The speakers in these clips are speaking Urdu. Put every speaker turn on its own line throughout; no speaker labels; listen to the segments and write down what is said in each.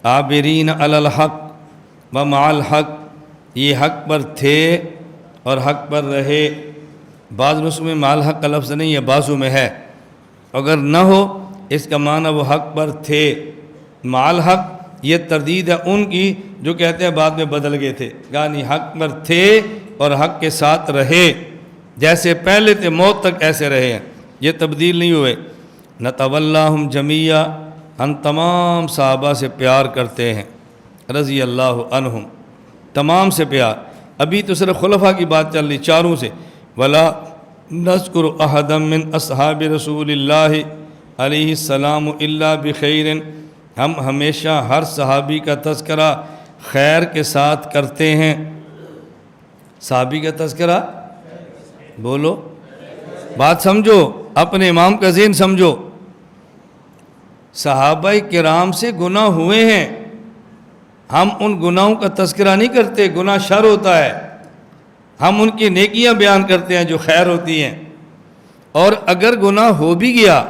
عابرین علی الحق و مع الحق، یہ حق پر تھے اور حق پر رہے۔ بعض نسخوں میں مع الحق کا لفظ نہیں ہے، بعضوں میں ہے، اگر نہ ہو اس کا معنی وہ حق پر تھے۔ مع الحق یہ تردید ہے ان کی جو کہتے ہیں بعد میں بدل گئے تھے، یعنی حق پر تھے اور حق کے ساتھ رہے، جیسے پہلے تھے موت تک ایسے رہے ہیں، یہ تبدیل نہیں ہوئے۔ نتولاہم جمیعا، ہم تمام صحابہ سے پیار کرتے ہیں، رضی اللہ عنہم، تمام سے پیار۔ ابھی تو صرف خلفاء کی بات چل رہی چاروں سے۔ ولا نذکر احدا من اصحاب رسول اللہ علیہ السلام الا بخیر، ہم ہمیشہ ہر صحابی کا تذکرہ خیر کے ساتھ کرتے ہیں۔ صحابی کا تذکرہ بولو، بات سمجھو، اپنے امام کا ذہن سمجھو۔ صحابہ کرام سے گناہ ہوئے ہیں، ہم ان گناہوں کا تذکرہ نہیں کرتے، گناہ شر ہوتا ہے، ہم ان کی نیکیاں بیان کرتے ہیں جو خیر ہوتی ہیں۔ اور اگر گناہ ہو بھی گیا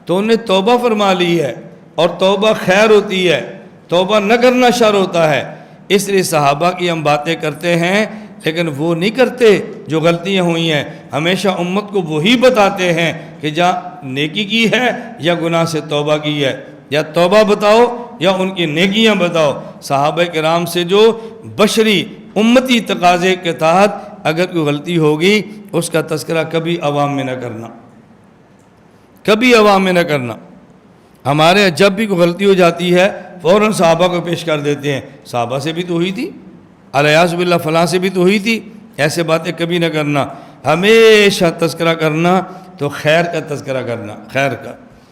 تو انہیں توبہ فرما لی ہے، اور توبہ خیر ہوتی ہے، توبہ نہ کرنا شر ہوتا ہے۔ اس لیے صحابہ کی ہم باتیں کرتے ہیں، لیکن وہ نہیں کرتے جو غلطیاں ہوئی ہیں، ہمیشہ امت کو وہی بتاتے ہیں کہ جہاں نیکی کی ہے یا گناہ سے توبہ کی ہے، یا توبہ بتاؤ یا ان کی نیکیاں بتاؤ۔ صحابہ کرام سے جو بشری امتی تقاضے کے تحت اگر کوئی غلطی ہوگی اس کا تذکرہ کبھی عوام میں نہ کرنا، کبھی عوام میں نہ کرنا۔ ہمارے یہاں جب بھی کوئی غلطی ہو جاتی ہے فوراً صحابہ کو پیش کر دیتے ہیں، صحابہ سے بھی تو ہوئی تھی، الیاذ باللہ فلاں سے بھی تو ہوئی تھی، ایسے باتیں کبھی نہ کرنا۔ ہمیشہ تذکرہ کرنا تو خیر کا تذکرہ کرنا، خیر کا۔